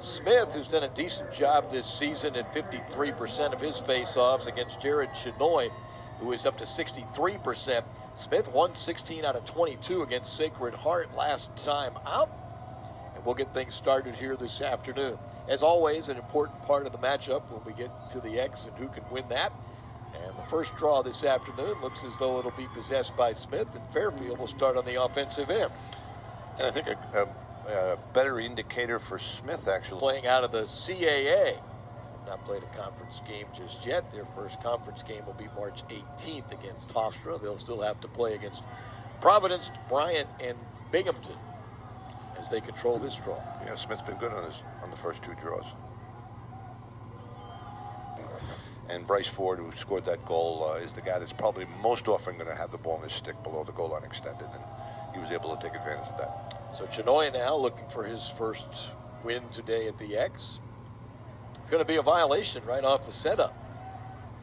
Smith, who's done a decent job this season at 53% of his faceoffs against Chenoy, who is up to 63%. Smith won 16 out of 22 against Sacred Heart last time out. And we'll get things started here this afternoon. As always, an important part of the matchup when we get to the X and who can win that. And the first draw this afternoon looks as though it'll be possessed by Smith, and Fairfield will start on the offensive end. And I think a better indicator for Smith, actually. Playing out of the CAA. Not played a conference game just yet. Their first conference game will be March 18th against Hofstra. They'll still have to play against Providence, Bryant, and Binghamton as they control this draw. Yeah, Smith's been good on the first two draws. And Bryce Ford, who scored that goal, is the guy that's probably most often going to have the ball in his stick below the goal line extended, and he was able to take advantage of that. So Chenoy now looking for his first win today at the X. It's going to be a violation right off the setup,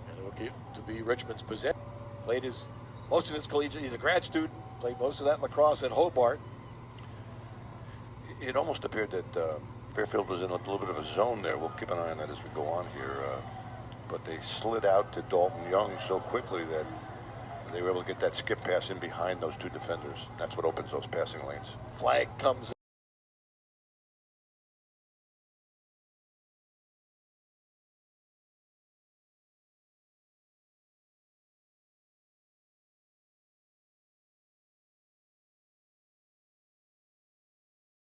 and it'll get to be Richmond's possession. Played most of his collegiate. He's a grad student. Played most of that lacrosse at Hobart. It almost appeared that Fairfield was in a little bit of a zone there. We'll keep an eye on that as we go on here. But they slid out to Dalton Young so quickly that they were able to get that skip pass in behind those two defenders. That's what opens those passing lanes. Flag comes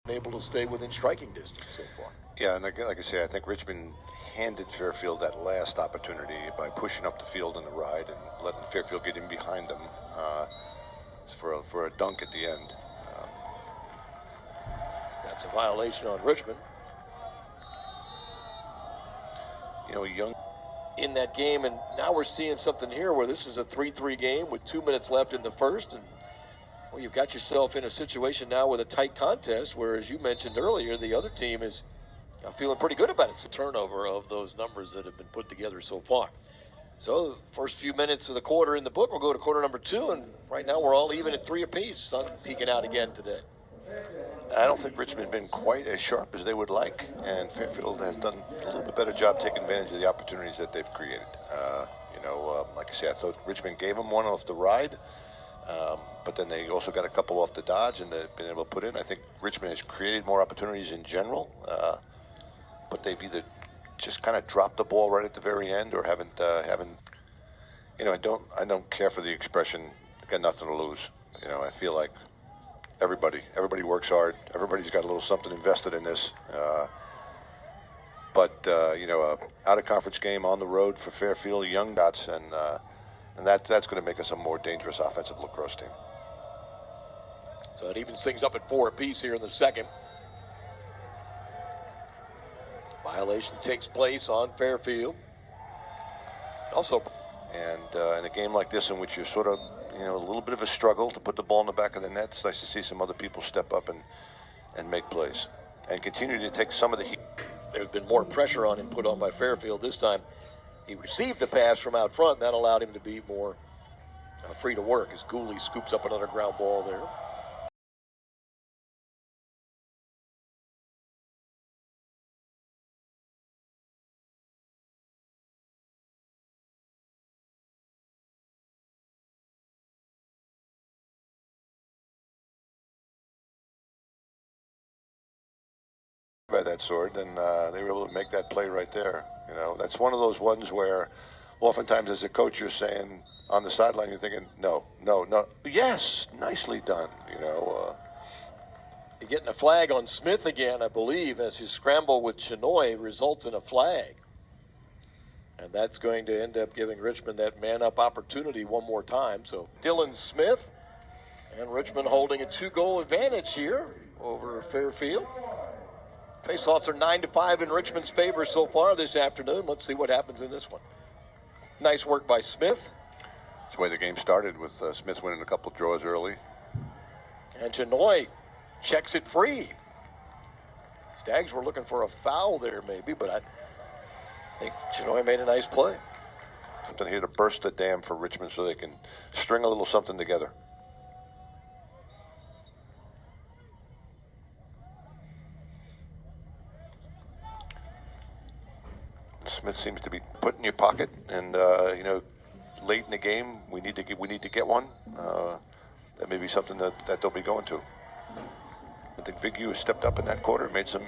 able to stay within striking distance so far. Yeah, and like I say, I think Richmond handed Fairfield that last opportunity by pushing up the field in the ride and letting Fairfield get in behind them for a dunk at the end. That's a violation on Richmond. You know, Young in that game, and now we're seeing something here where this is a 3-3 game with 2 minutes left in the first, and well, you've got yourself in a situation now with a tight contest where, as you mentioned earlier, the other team is feeling pretty good about it. It's a turnover of those numbers that have been put together so far. So, first few minutes of the quarter in the book, we'll go to quarter number 2, and right now we're all even at 3 apiece. Sun peeking out again today. I don't think Richmond has been quite as sharp as they would like, and Fairfield has done a little bit better job taking advantage of the opportunities that they've created. Like I say, I thought Richmond gave them one off the ride. But then they also got a couple off the dodge and they've been able to put in. I think Richmond has created more opportunities in general, but they've either just kind of dropped the ball right at the very end or haven't. You know, I don't care for the expression "got nothing to lose." You know, I feel like everybody works hard. Everybody's got a little something invested in this. Out of conference game on the road for Fairfield, young dots, and that's going to make us a more dangerous offensive lacrosse team. So it evens things up at 4 apiece here in the second. Violation takes place on Fairfield. Also, and in a game like this in which you're sort of, a little bit of a struggle to put the ball in the back of the net, it's nice to see some other people step up and make plays and continue to take some of the heat. There's been more pressure on him put on by Fairfield this time. He received the pass from out front. That allowed him to be more free to work as Gooley scoops up another ground ball there. By that sword, and they were able to make that play right there. That's one of those ones where oftentimes as a coach you're saying on the sideline, you're thinking, no, yes, nicely done. You're getting a flag on Smith again, I believe, as his scramble with Chenoy results in a flag. And that's going to end up giving Richmond that man-up opportunity one more time. So Dylan Smith and Richmond holding a 2-goal advantage here over Fairfield. Faceoffs are 9-5 in Richmond's favor so far this afternoon. Let's see what happens in this one. Nice work by Smith. That's the way the game started, with Smith winning a couple draws early. And Chenoy checks it free. Stags were looking for a foul there maybe, but I think Chenoy made a nice play. Something here to burst the dam for Richmond so they can string a little something together. Smith seems to be put in your pocket, and late in the game, we need to get one. That may be something that they'll be going to. I think Vigu has stepped up in that quarter, made some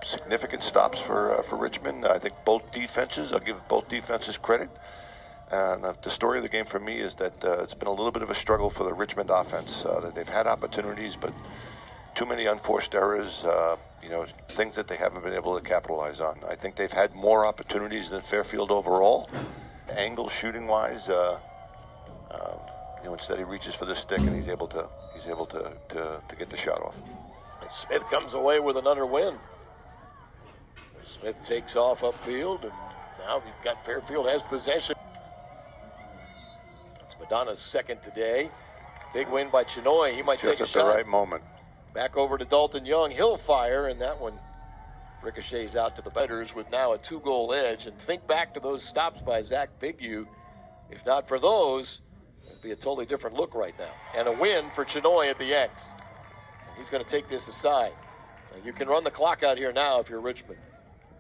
significant stops for Richmond. I think both defenses, I'll give both defenses credit. And the story of the game for me is that it's been a little bit of a struggle for the Richmond offense. That they've had opportunities, but too many unforced errors. Things that they haven't been able to capitalize on. I think they've had more opportunities than Fairfield overall. Angle shooting wise, instead he reaches for the stick and he's able to get the shot off. And Smith comes away with another win. Smith takes off upfield, and now you've got Fairfield has possession. It's Madonna's second today. Big win by Chenoy. He might take a shot. Just at the right moment. Back over to Dalton Young. He'll fire, and that one ricochets out to the betters with now a 2-goal edge. And think back to those stops by Zach Bigu. If not for those, it'd be a totally different look right now. And a win for Chenoy at the X. And he's going to take this aside. You can run the clock out here now if you're Richmond.